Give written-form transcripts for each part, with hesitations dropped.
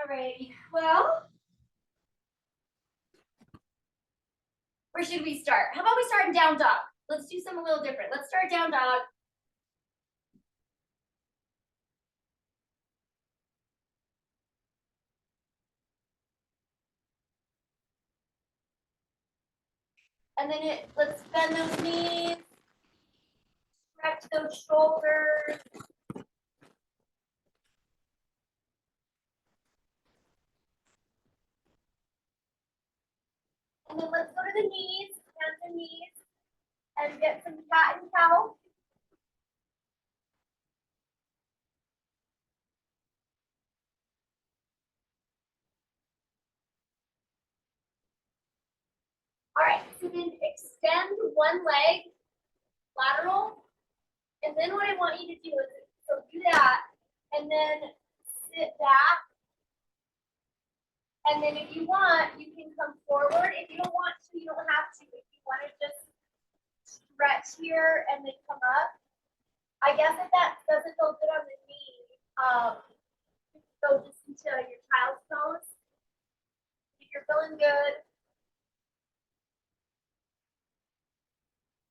Alrighty, well, where should we start? How about we start in down dog? Let's do something a little different. Let's start down dog. And then let's bend those knees, stretch those shoulders. And then let's go to the knees, hands and knees, and get some cat and cow. All right, so then extend one leg, lateral. And then what I want you to do is, so do that, and then sit back. And then if you want, you can come forward. If you don't want to, you don't have to. If you want to just stretch here and then come up. I guess if that doesn't feel good on the knee, go just into your child's pose. If you're feeling good.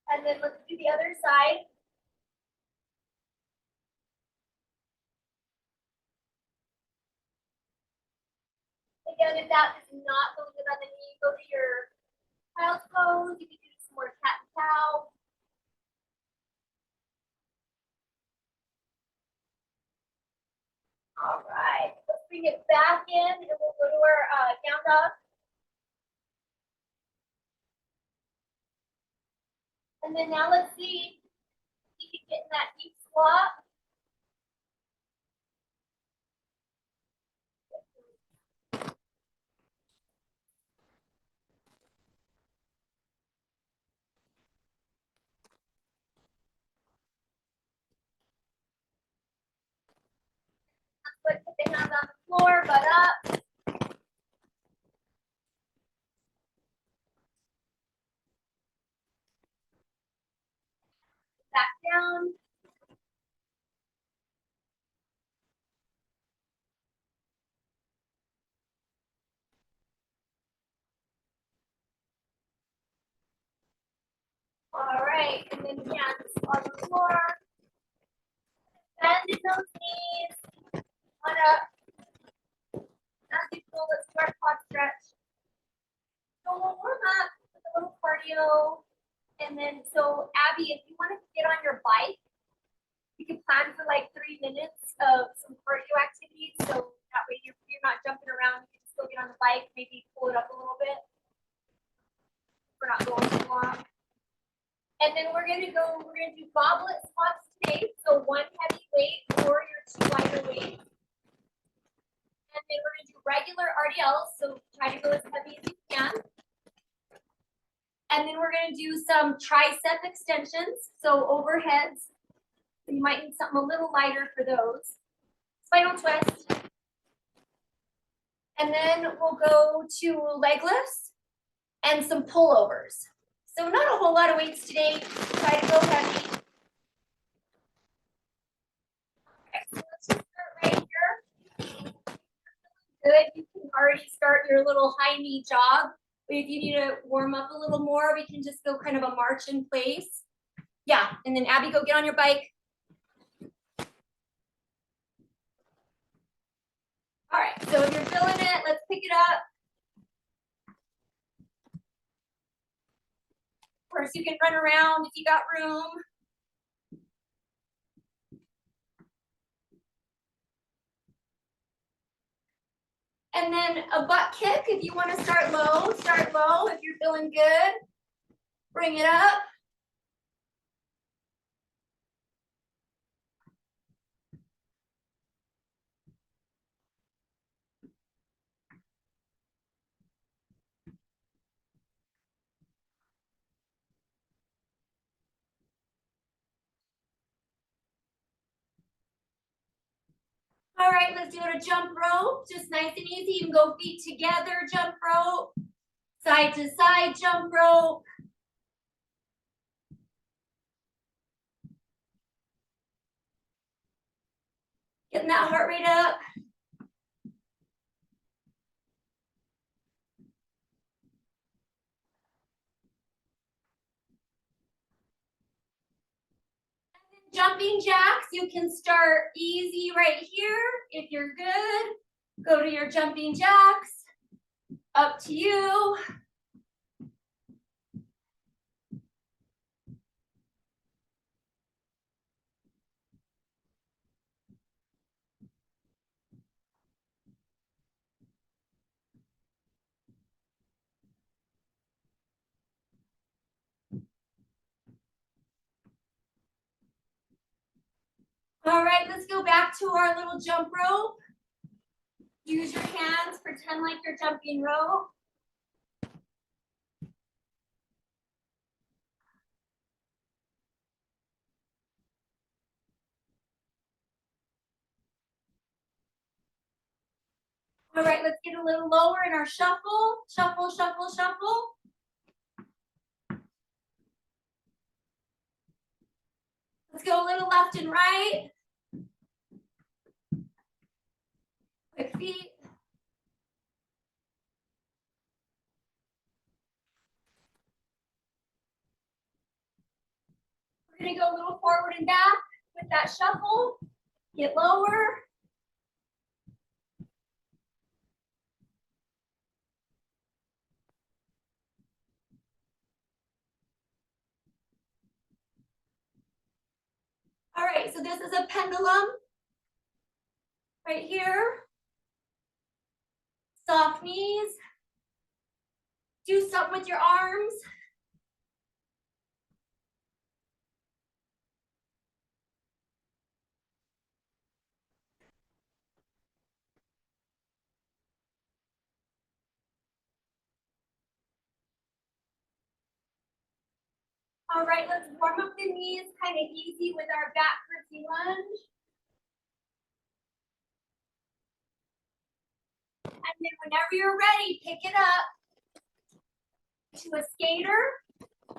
And then let's do the other side. Again, if that is not feeling good on the knee, go to your child's pose. You can do some more cat and cow. All right, let's bring it back in and we'll go to our down dog. And then now let's see if you can get in that deep squat. Put the hands on the floor, butt up. Back down. All right, and then hands on the floor. Bend in those knees. Butt up. As you go, let's do our quad stretch. So we'll warm up with a little cardio. And then, so Abby, if you want to get on your bike, you can plan for like 3 minutes of some cardio activities. So that way you're not jumping around. You can just go get on the bike, maybe pull it up a little bit. We're not going too long. And then we're gonna do goblet squats today. So 1 heavy weight or your 2 lighter weights. And then we're gonna do regular RDLs. So try to go as heavy as you can. And then we're gonna do some tricep extensions. So overheads. So you might need something a little lighter for those. Spinal twist. And then we'll go to leg lifts and some pullovers. So not a whole lot of weights today. Try to go heavy. Okay, so let's just start right here. Good. You can already start your little high knee jog. But if you need to warm up a little more, we can just go kind of a march in place. Yeah, and then Abby, go get on your bike. All right, so if you're feeling it, let's pick it up. Of course, you can run around if you got room. And then a butt kick, if you want to start low, start low. If you're feeling good, bring it up. All right, let's do a jump rope, just nice and easy. You can go feet together, jump rope, side to side jump rope. Getting that heart rate up. Jumping jacks, you can start easy right here. If you're good, go to your jumping jacks. Up to you. All right, let's go back to our little jump rope. Use your hands, pretend like you're jumping rope. All right, let's get a little lower in our shuffle. Shuffle, shuffle, shuffle. Let's go a little left and right. Quick feet. We're gonna go a little forward and back with that shuffle. Get lower. All right, so this is a pendulum right here. Soft knees. Do something with your arms. All right, let's warm up the knees kind of easy with our back curtsy lunge. And then whenever you're ready, pick it up to a skater,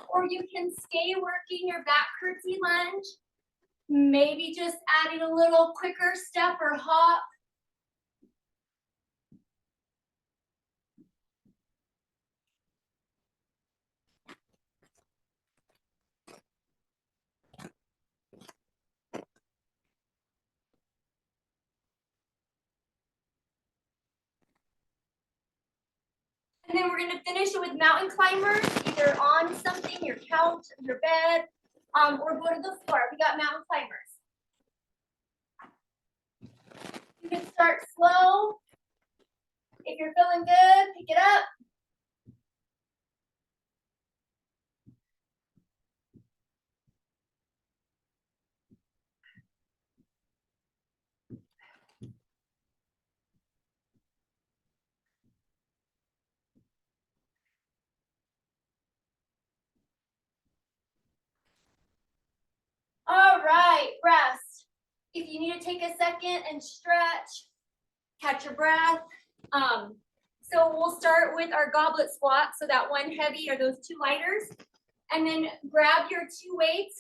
or you can stay working your back curtsy lunge. Maybe just adding a little quicker step or hop. And then we're gonna finish it with mountain climbers, either on something, your couch, your bed, or go to the floor. We got mountain climbers. You can start slow. If you're feeling good, pick it up. All right, rest. If you need to take a second and stretch, catch your breath. So we'll start with our goblet squat. So that one heavy or those two lighters, and then grab your two weights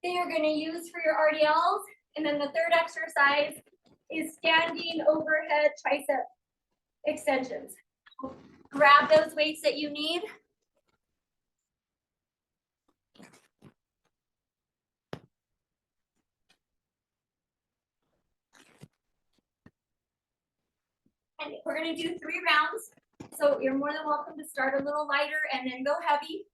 that you're going to use for your RDLs. And then the third exercise is standing overhead tricep extensions. Grab those weights that you need. And we're going to do 3 rounds. So you're more than welcome to start a little lighter and then go heavy.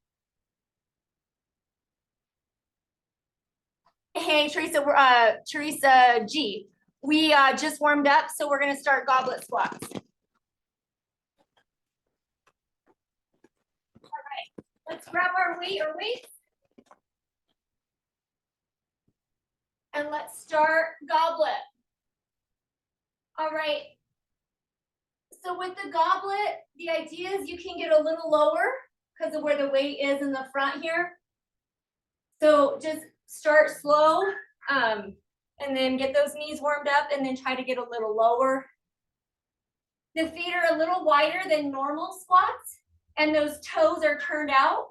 Hey, Teresa G. We just warmed up, so we're going to start goblet squats. All right, let's grab our weight or weights. And let's start goblet. All right. So with the goblet, the idea is you can get a little lower because of where the weight is in the front here. So just start slow and then get those knees warmed up and then try to get a little lower. The feet are a little wider than normal squats and those toes are turned out.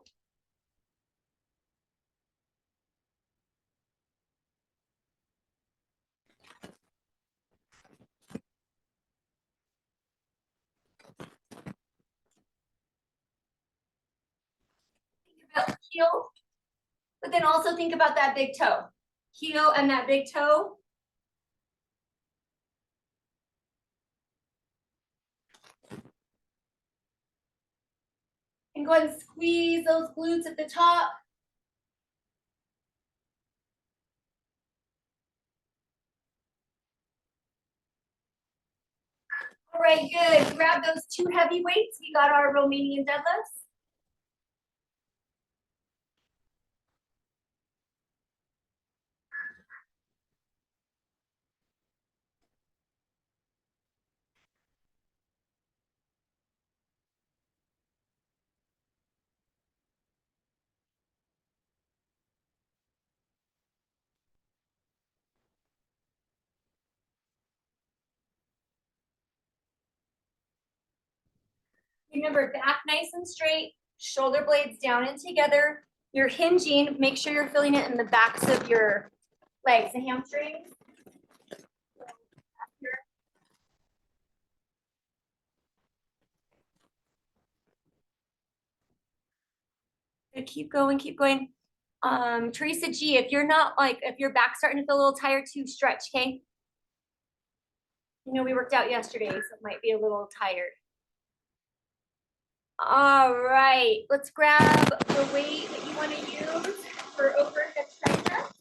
Think about heel, but then also think about that big toe. heel and that big toe. And go ahead and squeeze those glutes at the top. All right, good. Grab those 2 heavy weights. We got our Romanian deadlifts. Remember, back nice and straight, shoulder blades down and together. You're hinging. Make sure you're feeling it in the backs of your legs, the hamstrings. Keep going, keep going. Teresa G, if you're not like, if your back's starting to feel a little tired too, stretch, okay? You know, we worked out yesterday, so it might be a little tired. All right, let's grab the weight that you want to use for overhead triceps.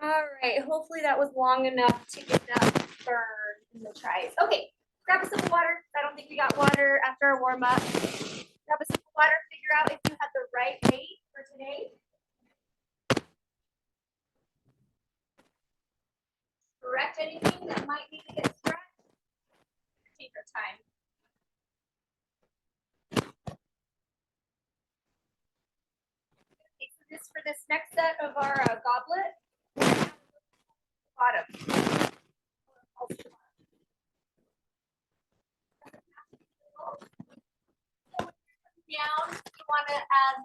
All right, hopefully that was long enough to get that burn in the tries. Okay, grab a sip of water. I don't think we got water after our warm up. Grab a sip of water, figure out if you had the right weight for today. Correct anything that might need to get stretched. Take your time. Okay, so this for this next set of our goblet, bottom. Down, you want to add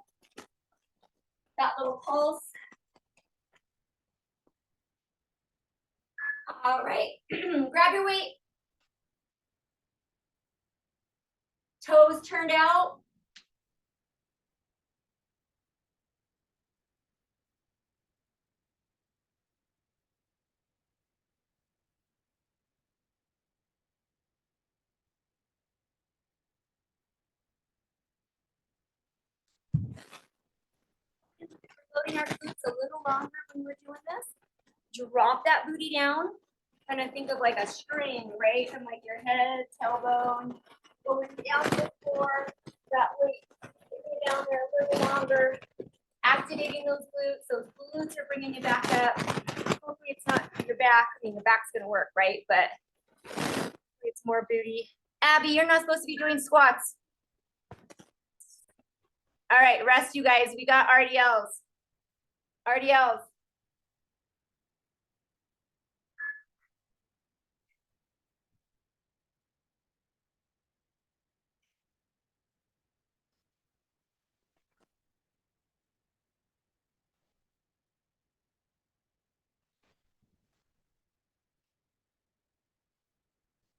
that little pulse. All right, grab your weight. Toes turned out. Loading our glutes a little longer when we're doing this. Drop that booty down. Kind of think of like a string, right? From like your head, tailbone, going down to the floor. That weight down there a little longer. Activating those glutes. Those glutes are bringing you back up. Hopefully it's not your back. I mean, the back's going to work, right? But it's more booty. Abby, you're not supposed to be doing squats. All right, rest, you guys. We got RDLs. RDLs.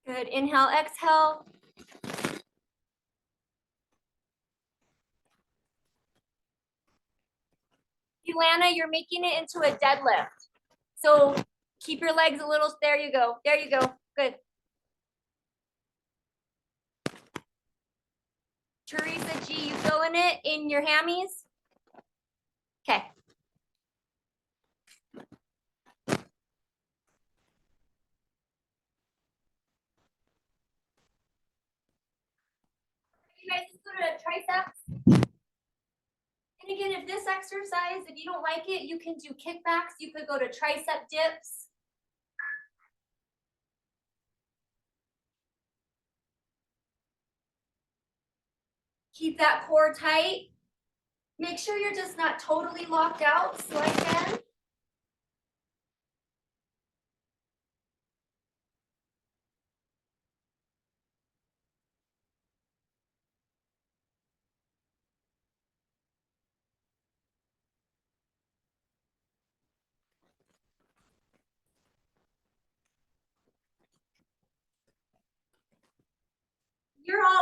Good. Inhale, exhale. Ilana, you're making it into a deadlift. So keep your legs a little, there you go. There you go. Good. Teresa G, you feeling it in your hammies? Okay. You guys, let's go to triceps. exercise. If you don't like it, you can do kickbacks. You could go to tricep dips. Keep that core tight. Make sure you're just not totally locked out. Slow again.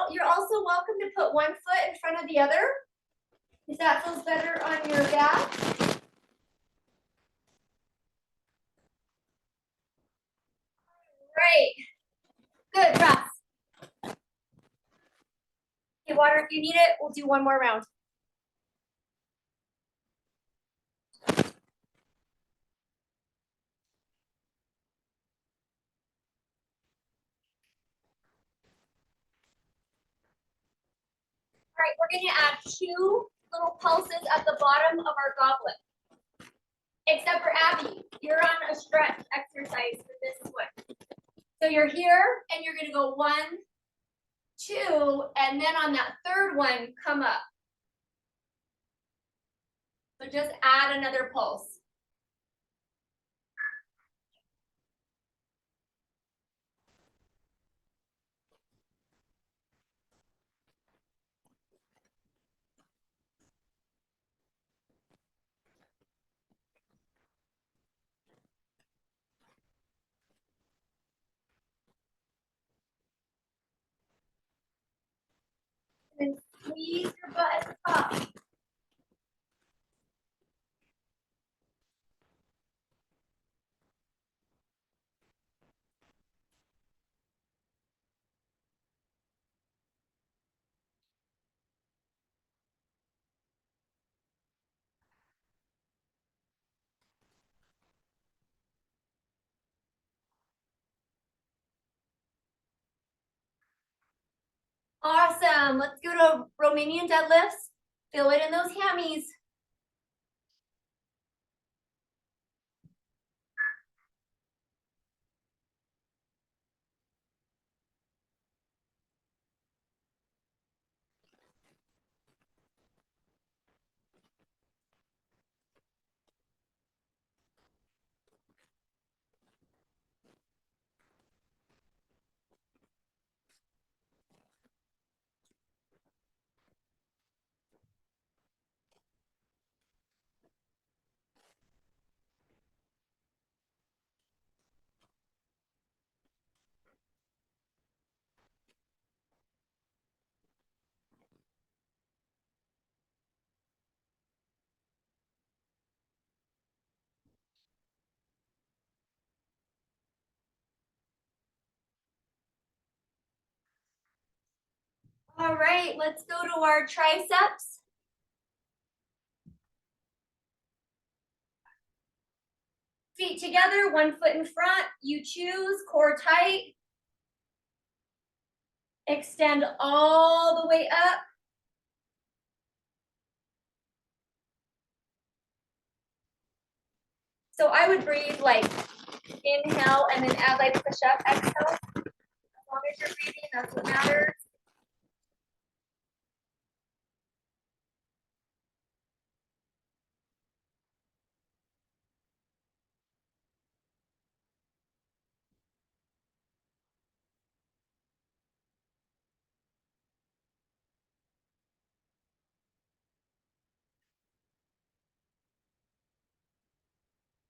You're also welcome to put one foot in front of the other if that feels better on your back. Great. Good, rest. Get water if you need it. We'll do one more round. All right, we're going to add 2 little pulses at the bottom of our goblet. Except for Abby, you're on a stretch exercise for this one. So you're here and you're going to go 1, 2, and then on that third one, come up. So just add another pulse. And then squeeze your butt at the top. Awesome. Let's go to Romanian deadlifts. Feel it in those hammies. All right, let's go to our triceps. Feet together, 1 foot in front. You choose, core tight. Extend all the way up. So I would breathe like inhale and then add like push up, exhale. As long as you're breathing, that's what matters.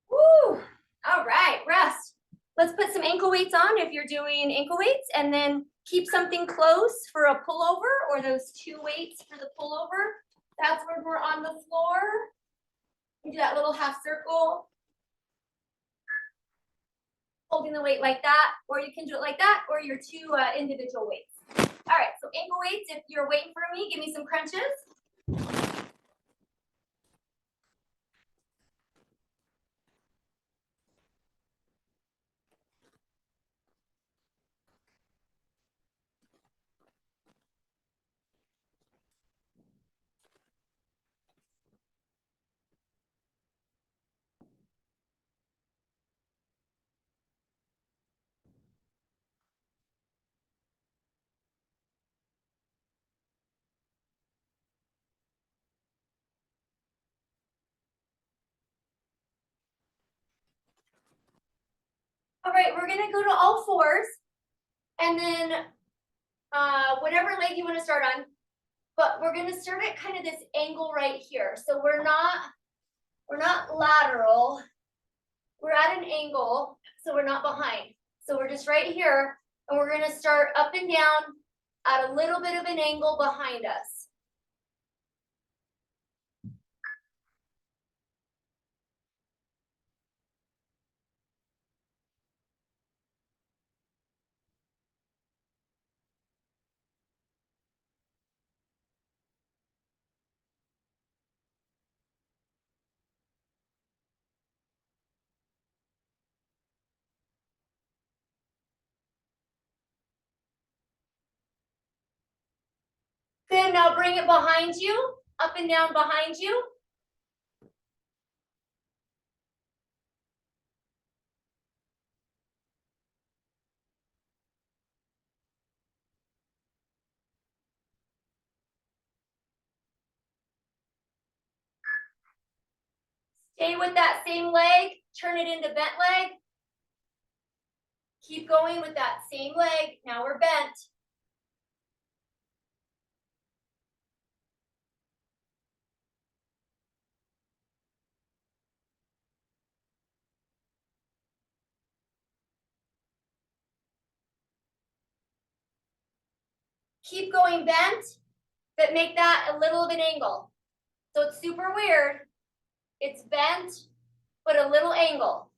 Woo! All right, rest. Let's put some ankle weights on if you're doing ankle weights, and then keep something close for a pullover or those 2 weights for the pullover. That's where we're on the floor. You do that little half circle. Holding the weight like that, or you can do it like that, or your 2 individual weights. All right, so ankle weights, if you're waiting for me, give me some crunches. All right, we're gonna go to all fours, and then whatever leg you want to start on, but we're gonna start at kind of this angle right here. So we're not lateral, we're at an angle, so we're not behind. So we're just right here, and we're gonna start up and down at a little bit of an angle behind us. Good, now bring it behind you, up and down behind you. Stay with that same leg, turn it into bent leg. Keep going with that same leg, now we're bent. Keep going bent, but make that a little of an angle. So it's super weird. It's bent, but a little angle.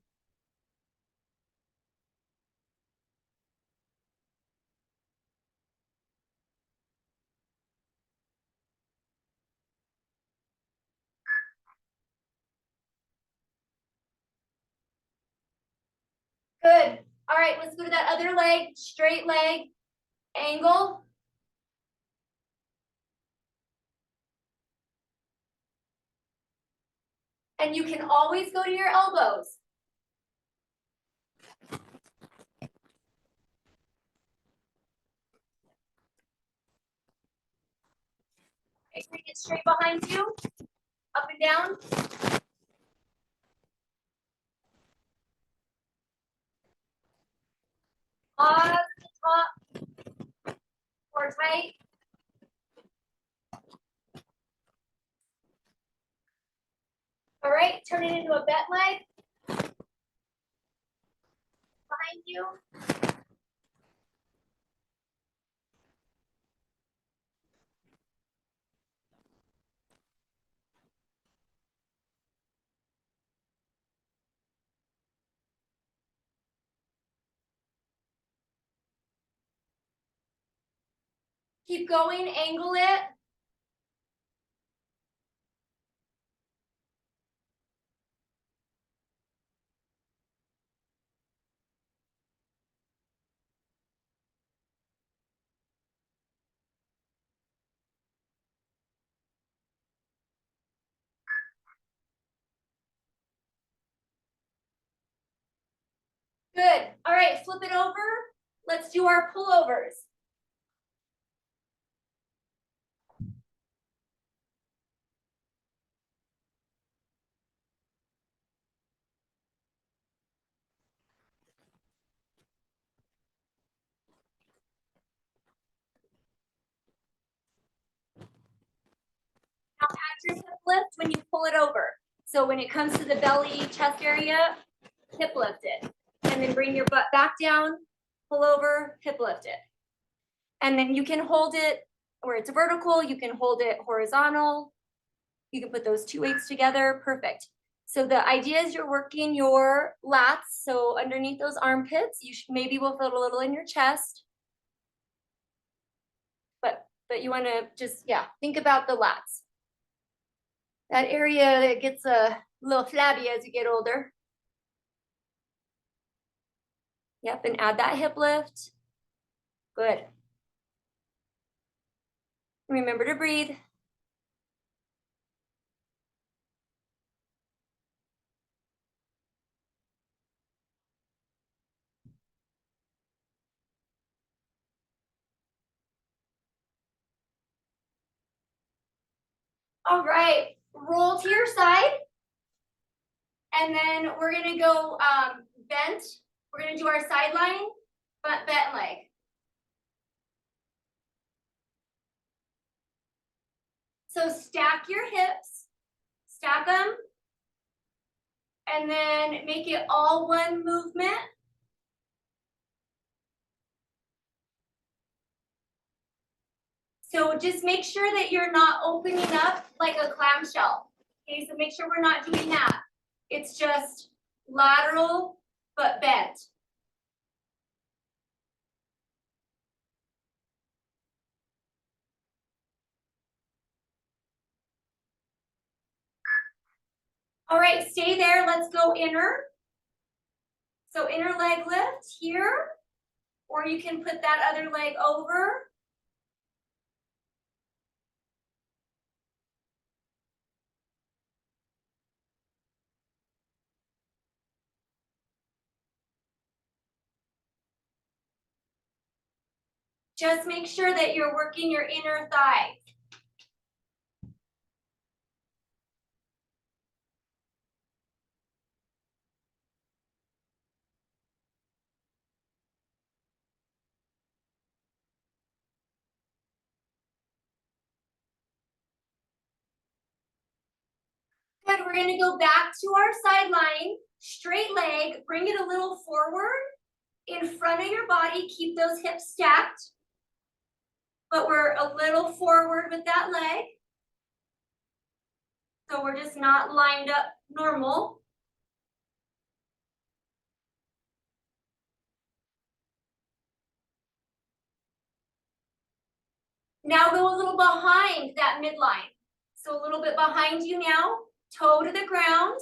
Good. All right, let's go to that other leg, straight leg, angle. And you can always go to your elbows. Okay, bring it straight behind you, up and down. Pause at the top, or tight. All right, turn it into a bent leg. Behind you. Keep going, angle it. Good. All right, flip it over. Let's do our pullovers. Now add your hip lift when you pull it over. So when it comes to the belly, chest area, hip lift it. And then bring your butt back down, pull over, hip lift it. And then you can hold it where it's vertical, you can hold it horizontal. You can put those two weights together, perfect. So the idea is you're working your lats. So underneath those armpits, you maybe will feel a little in your chest. But you wanna just, yeah, think about the lats. That area that gets a little flabby as you get older. Yep, and add that hip lift. Good. Remember to breathe. All right, roll to your side. And then we're gonna go bent We're gonna do our sideline, front bent leg. So stack your hips, stack them, and then make it all one movement. So just make sure that you're not opening up like a clamshell. Okay, so make sure we're not doing that. It's just lateral but bent. All right, stay there. Let's go inner. So inner leg lift here, or you can put that other leg over. Just make sure that you're working your inner thigh. Good, we're gonna go back to our sideline, straight leg, bring it a little forward in front of your body, keep those hips stacked, but we're a little forward with that leg. So we're just not lined up normal. Now go a little behind that midline. So a little bit behind you now, toe to the ground.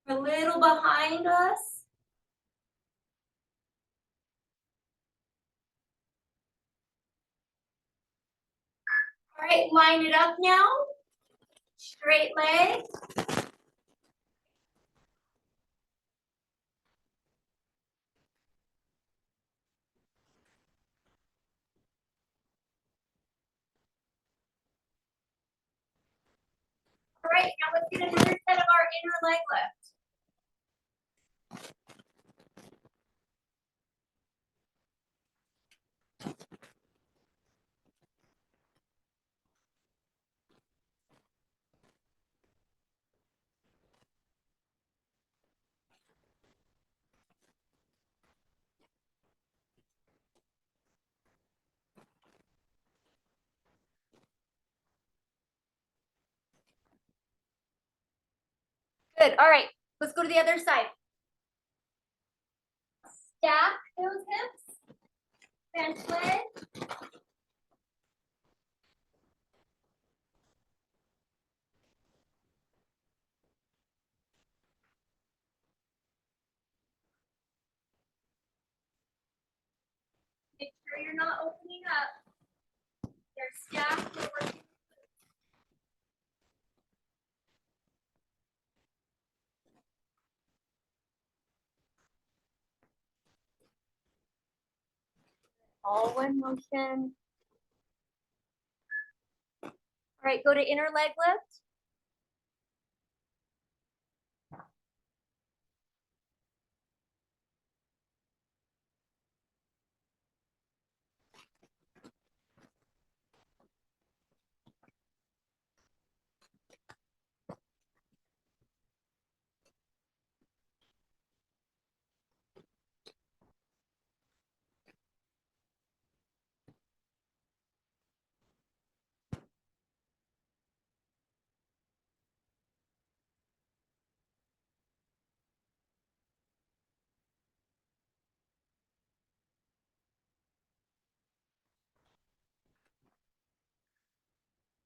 A little behind us. All right, line it up now. Straight leg. All right, now let's get another set of our inner leg lift. Good, all right, let's go to the other side. Stack those hips, bench leg. Make sure you're not opening up. They're stacked, they're working. All one motion. All right, go to inner leg lift.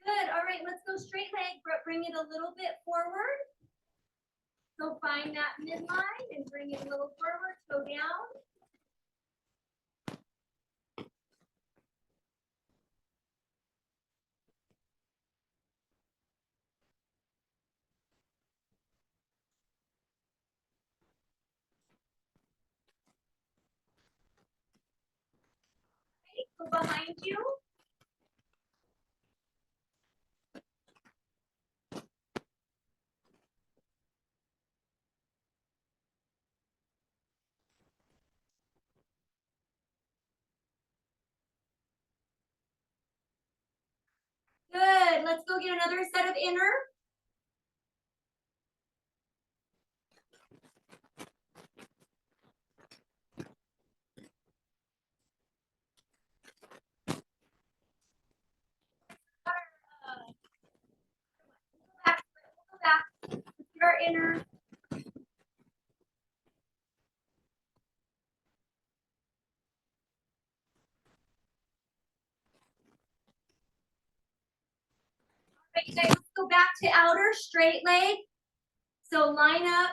Good, all right, let's go straight leg, bring it a little bit forward. So find that midline and bring it a little forward, go down. Okay, go behind you. let's go get another set of inner. Go back. Let's get our inner. All right, you guys, let's go back to outer straight leg. So line up.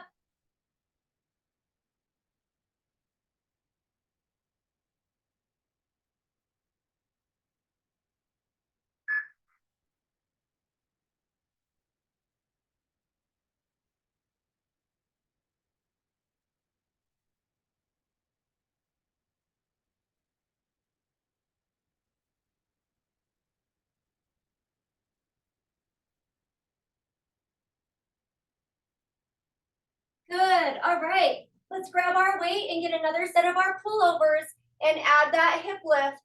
Good. All right. Let's grab our weight and get another set of our pullovers and add that hip lift.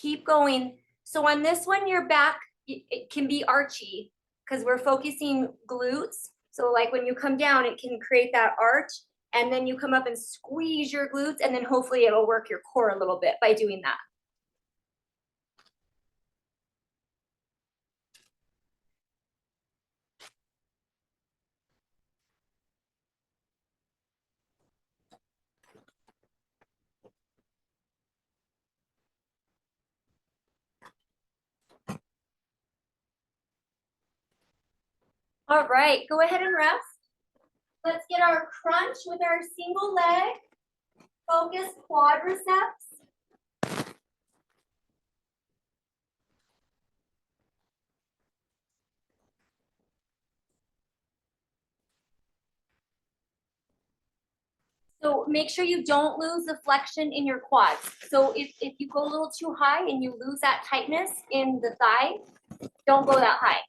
Keep going. So on this one, your back, it can be archy because we're focusing glutes. So like when you come down, it can create that arch, and then you come up and squeeze your glutes, and then hopefully it'll work your core a little bit by doing that. All right, go ahead and rest. Let's get our crunch with our single leg. Focus quadriceps. So make sure you don't lose the flexion in your quads. So if you go a little too high and you lose that tightness in the thigh, don't go that high.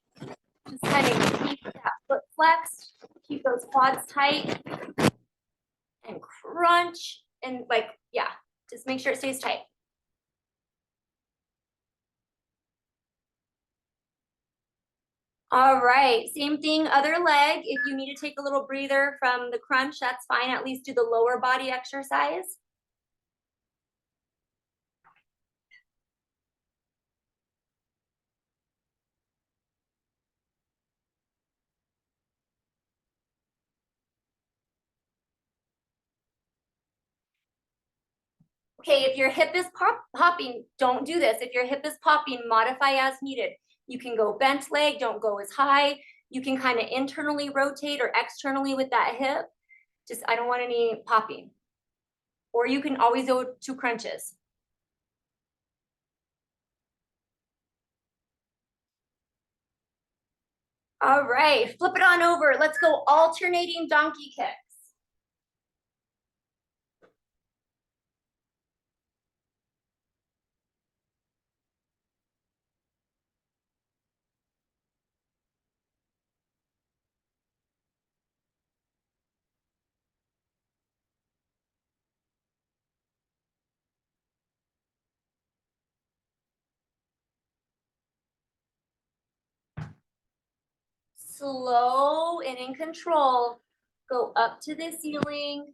Just kind of keep that foot flexed, keep those quads tight, and crunch, and like, yeah, just make sure it stays tight. All right, same thing, other leg. If you need to take a little breather from the crunch, that's fine. At least do the lower body exercise. Okay, if your hip is popping, don't do this. If your hip is popping, modify as needed. You can go bent leg, don't go as high. You can kind of internally rotate or externally with that hip. Just, I don't want any popping. Or you can always go to crunches. All right, flip it on over. Let's go alternating donkey kicks. Slow and in control. Go up to the ceiling.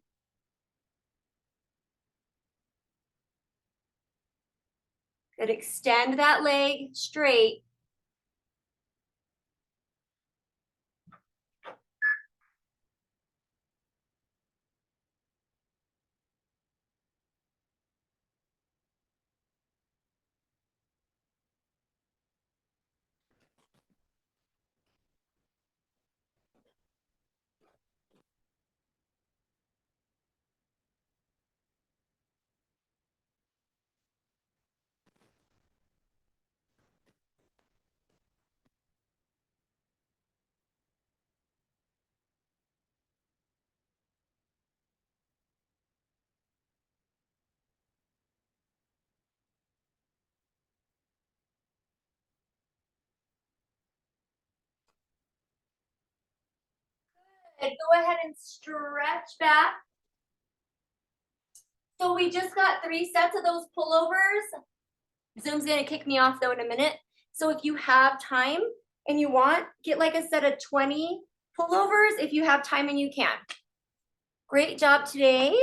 Good, extend that leg straight. Go ahead and stretch back. So we just got 3 sets of those pullovers. Zoom's gonna kick me off though in a minute. So if you have time and you want, get like a set of 20 pullovers if you have time and you can. Great job today.